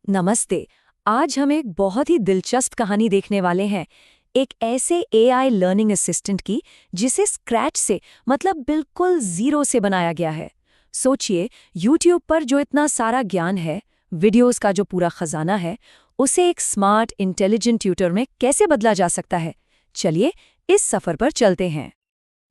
नमस्ते। आज हम एक बहुत ही दिलचस्प कहानी देखने वाले हैं। एक ऐसे एआई लर्निंग असिस्टेंट की जिसे स्क्रैच से मतलब बिल्कुल जीरो से बनाया गया है। सोचिए, यूट्यूब पर जो इतना सारा ज्ञान है, वीडियोस का जो पूरा खजाना है, उसे एक स्मार्ट इंटेलिजेंट ट्यूटर में कैसे बदला जा सकता है। चलिए इस सफर पर चलते हैं।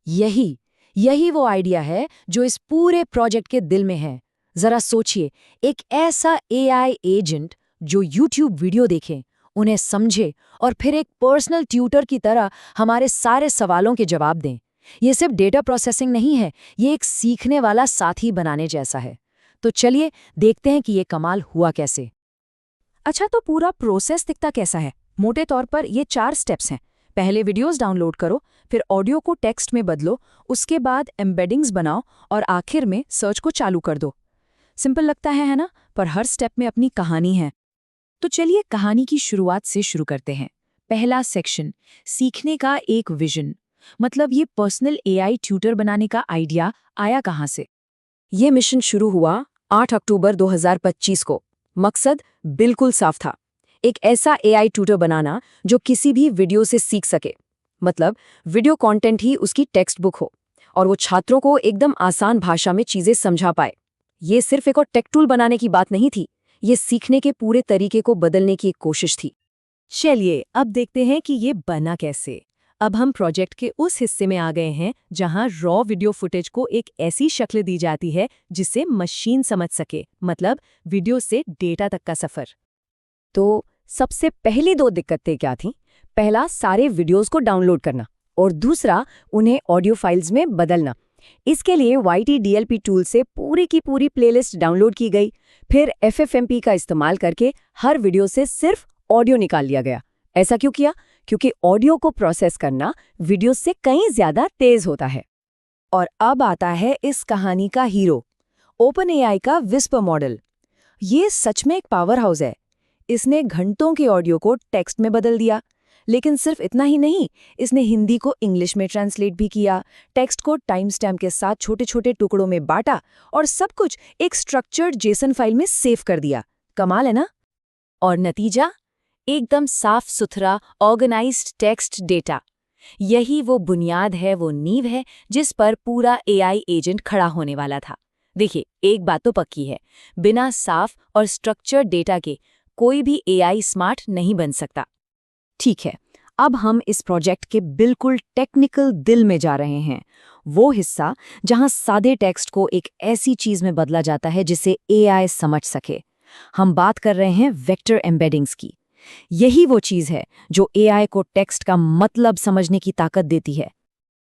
यही यही वो आइडिया है जो इस पूरे प्रोजेक्ट के दिल में है। जरा सोचिए, एक ऐसा एआई एजेंट जो यूट्यूब वीडियो देखे, उन्हें समझे और फिर एक पर्सनल ट्यूटर की तरह हमारे सारे सवालों के जवाब दें। ये सिर्फ डेटा प्रोसेसिंग नहीं है, ये एक सीखने वाला साथी बनाने जैसा है। तो चलिए देखते हैं कि ये कमाल हुआ कैसे। अच्छा, तो पूरा प्रोसेस दिखता कैसा है? मोटे तौर पर ये 4 स्टेप्स हैं। पहले वीडियोस डाउनलोड करो, फिर ऑडियो को टेक्स्ट में बदलो, उसके बाद एम्बेडिंग्स बनाओ और आखिर में सर्च को चालू कर दो। सिंपल लगता है ना? पर हर स्टेप में अपनी कहानी है। तो चलिए कहानी की शुरुआत से शुरू करते हैं। पहला सेक्शन, सीखने का एक विजन। मतलब ये पर्सनल एआई ट्यूटर बनाने का आइडिया आया कहाँ से? ये मिशन शुरू हुआ 8 अक्टूबर 2025 को। मकसद बिल्कुल साफ था, एक ऐसा एआई ट्यूटर बनाना जो किसी भी वीडियो से सीख सके। मतलब वीडियो कंटेंट ही उसकी टेक्स्ट बुक हो और वो छात्रों को एकदम आसान भाषा में चीजें समझा पाए। ये सिर्फ एक और टेक टूल बनाने की बात नहीं थी, ये सीखने के पूरे तरीके को बदलने की एक कोशिश थी। चलिए अब देखते हैं कि ये बना कैसे। अब हम प्रोजेक्ट के उस हिस्से में आ गए हैं जहां रॉ वीडियो फुटेज को एक ऐसी शक्ल दी जाती है जिसे मशीन समझ सके, मतलब वीडियो से डेटा तक का सफर। तो सबसे पहली 2 दिक्कतें क्या थीं? पहला, सारे वीडियोस को डाउनलोड करना और दूसरा, उन्हें ऑडियो फाइल्स में बदलना। इसके लिए YTDLP टूल से पूरी की पूरी प्लेलिस्ट डाउनलोड की गई। फिर FFmpeg का इस्तेमाल करके हर वीडियो से सिर्फ ऑडियो निकाल लिया गया। ऐसा क्यों किया? क्योंकि ऑडियो को प्रोसेस करना वीडियो से कहीं ज्यादा तेज होता है। और अब आता है इस कहानी का हीरो, OpenAI का विस्पर मॉडल। ये सच में एक पावर हाउस है। इसने घंटों के ऑडियो को टेक्स्ट में बदल दिया। लेकिन सिर्फ इतना ही नहीं, इसने हिंदी को इंग्लिश में ट्रांसलेट भी किया, टेक्स्ट को टाइम स्टैम्प के साथ छोटे छोटे टुकड़ों में बांटा और सब कुछ एक स्ट्रक्चर्ड जेसन फाइल में सेव कर दिया। कमाल है ना? और नतीजा? एकदम साफ सुथरा ऑर्गेनाइज्ड टेक्स्ट डेटा। यही वो बुनियाद है, वो नींव है जिस पर पूरा एआई एजेंट खड़ा होने वाला था। देखिए, एक बात तो पक्की है, बिना साफ और स्ट्रक्चर्ड डेटा के कोई भी एआई स्मार्ट नहीं बन सकता। ठीक है, अब हम इस प्रोजेक्ट के बिल्कुल टेक्निकल दिल में जा रहे हैं। वो हिस्सा जहां सादे टेक्स्ट को एक ऐसी चीज में बदला जाता है जिसे एआई समझ सके। हम बात कर रहे हैं वेक्टर एम्बेडिंग्स की। यही वो चीज है जो एआई को टेक्स्ट का मतलब समझने की ताकत देती है।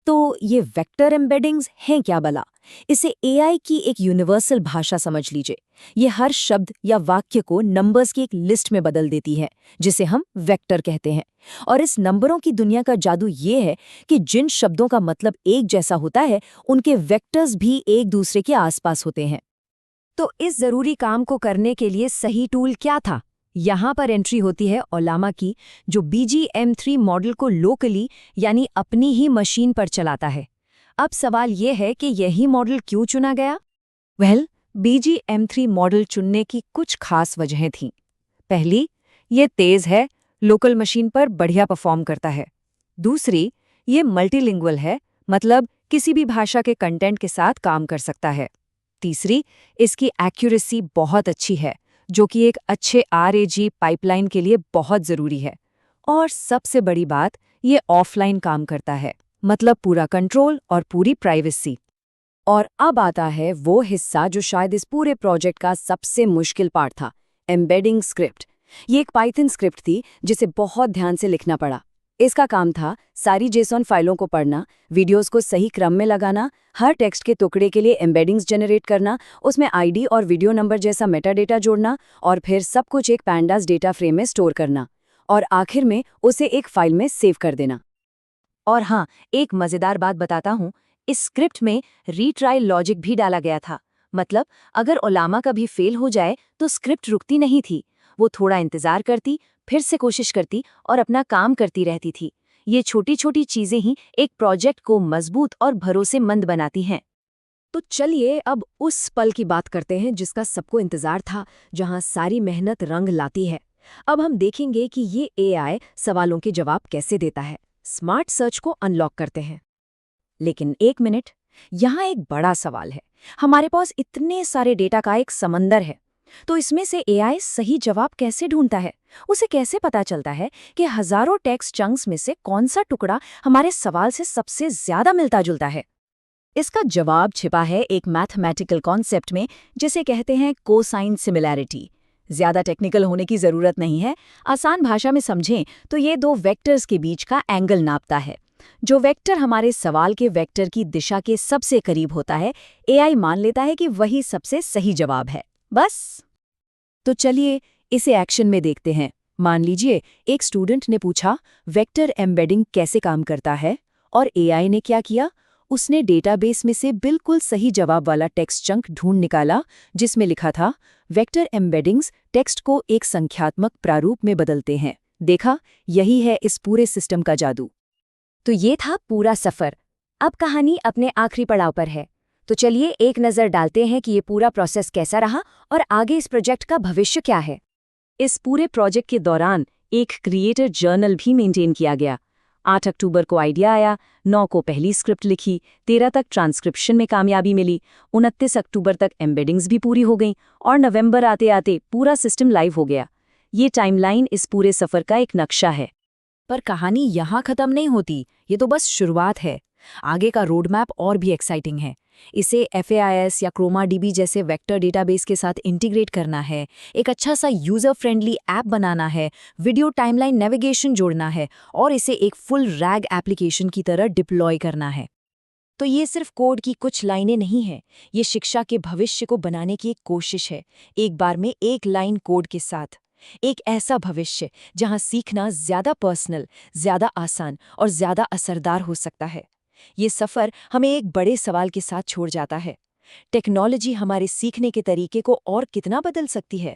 तो ये वेक्टर एम्बेडिंग्स हैं क्या भला? इसे एआई की एक यूनिवर्सल भाषा समझ लीजिए। ये हर शब्द या वाक्य को नंबर्स की एक लिस्ट में बदल देती है, जिसे हम वेक्टर कहते हैं। और इस नंबरों की दुनिया का जादू ये है कि जिन शब्दों का मतलब एक जैसा होता है, उनके वेक्टर्स भी एक दूसरे के आसपास होते हैं। तो इस जरूरी काम को करने के लिए सही टूल क्या था? यहाँ पर एंट्री होती है ओलामा की, जो BGM3 मॉडल को लोकली यानी अपनी ही मशीन पर चलाता है। अब सवाल ये है कि यही मॉडल क्यों चुना गया? BGM3 मॉडल चुनने की कुछ खास वजहें थीं। पहली, ये तेज है, लोकल मशीन पर बढ़िया परफॉर्म करता है। दूसरी, ये मल्टीलिंगुअल है, मतलब किसी भी भाषा के कंटेंट के साथ काम कर सकता है। तीसरी, इसकी एक्यूरेसी बहुत अच्छी है, जो कि एक अच्छे RAG पाइपलाइन के लिए बहुत ज़रूरी है। और सबसे बड़ी बात, ये ऑफलाइन काम करता है, मतलब पूरा कंट्रोल और पूरी प्राइवेसी। और अब आता है वो हिस्सा जो शायद इस पूरे प्रोजेक्ट का सबसे मुश्किल पार्ट था, एम्बेडिंग स्क्रिप्ट। ये एक पाइथन स्क्रिप्ट थी जिसे बहुत ध्यान से लिखना पड़ा। इसका काम था सारी जेसॉन फाइलों को पढ़ना, वीडियोस को सही क्रम में लगाना, हर टेक्स्ट के टुकड़े के लिए एम्बेडिंग्स जनरेट करना, उसमें आईडी और वीडियो नंबर जैसा मेटा डेटा जोड़ना और फिर सब कुछ एक पैंडास डेटा फ्रेम में स्टोर करना और आखिर में उसे एक फाइल में सेव कर देना। और हाँ, एक मज़ेदार बात बताता हूँ, इस स्क्रिप्ट में रीट्राई लॉजिक भी डाला गया था। मतलब अगर ओलामा कभी फेल हो जाए तो स्क्रिप्ट रुकती नहीं थी, वो थोड़ा इंतजार करती, फिर से कोशिश करती और अपना काम करती रहती थी। ये छोटी छोटी चीजें ही एक प्रोजेक्ट को मजबूत और भरोसेमंद बनाती हैं। तो चलिए अब उस पल की बात करते हैं जिसका सबको इंतजार था, जहां सारी मेहनत रंग लाती है। अब हम देखेंगे कि ये एआई सवालों के जवाब कैसे देता है। स्मार्ट सर्च को अनलॉक करते हैं। लेकिन एक मिनट, यहाँ एक बड़ा सवाल है। हमारे पास इतने सारे डेटा का एक समंदर है, तो इसमें से एआई सही जवाब कैसे ढूंढता है? उसे कैसे पता चलता है कि हजारों टेक्स्ट चंक्स में से कौन सा टुकड़ा हमारे सवाल से सबसे ज्यादा मिलता जुलता है? इसका जवाब छिपा है एक मैथमेटिकल कॉन्सेप्ट में, जिसे कहते हैं कोसाइन सिमिलैरिटी। ज्यादा टेक्निकल होने की जरूरत नहीं है। आसान भाषा में समझें तो ये दो वेक्टर्स के बीच का एंगल नापता है। जो वेक्टर हमारे सवाल के वेक्टर की दिशा के सबसे करीब होता है, एआई मान लेता है कि वही सबसे सही जवाब है। बस। तो चलिए इसे एक्शन में देखते हैं। मान लीजिए एक स्टूडेंट ने पूछा वेक्टर एम्बेडिंग कैसे काम करता है, और एआई ने क्या किया? उसने डेटाबेस में से बिल्कुल सही जवाब वाला टेक्स्ट चंक ढूंढ निकाला, जिसमें लिखा था वेक्टर एम्बेडिंग्स टेक्स्ट को एक संख्यात्मक प्रारूप में बदलते हैं। देखा, यही है इस पूरे सिस्टम का जादू। तो ये था पूरा सफर। अब कहानी अपने आखिरी पड़ाव पर है। तो चलिए एक नज़र डालते हैं कि ये पूरा प्रोसेस कैसा रहा और आगे इस प्रोजेक्ट का भविष्य क्या है। इस पूरे प्रोजेक्ट के दौरान एक क्रिएटर जर्नल भी मेंटेन किया गया। 8 अक्टूबर को आइडिया आया, 9 को पहली स्क्रिप्ट लिखी, 13 तक ट्रांसक्रिप्शन में कामयाबी मिली, 29 अक्टूबर तक एम्बेडिंग्स भी पूरी हो गईं और नवंबर आते आते पूरा सिस्टम लाइव हो गया। ये टाइमलाइन इस पूरे सफ़र का एक नक्शा है। पर कहानी यहाँ खत्म नहीं होती, ये तो बस शुरुआत है। आगे का रोड मैप और भी एक्साइटिंग है। इसे FAIS या ChromaDB जैसे वेक्टर डेटाबेस के साथ इंटीग्रेट करना है, एक अच्छा सा यूज़र फ्रेंडली ऐप बनाना है, वीडियो टाइमलाइन नेविगेशन जोड़ना है और इसे एक फुल रैग एप्लीकेशन की तरह डिप्लॉय करना है। तो ये सिर्फ कोड की कुछ लाइनें नहीं हैं, ये शिक्षा के भविष्य को बनाने की एक कोशिश है, एक बार में एक लाइन कोड के साथ। एक ऐसा भविष्य जहां सीखना ज्यादा पर्सनल, ज्यादा आसान और ज्यादा असरदार हो सकता है। ये सफर हमें एक बड़े सवाल के साथ छोड़ जाता है। टेक्नोलॉजी हमारे सीखने के तरीके को और कितना बदल सकती है?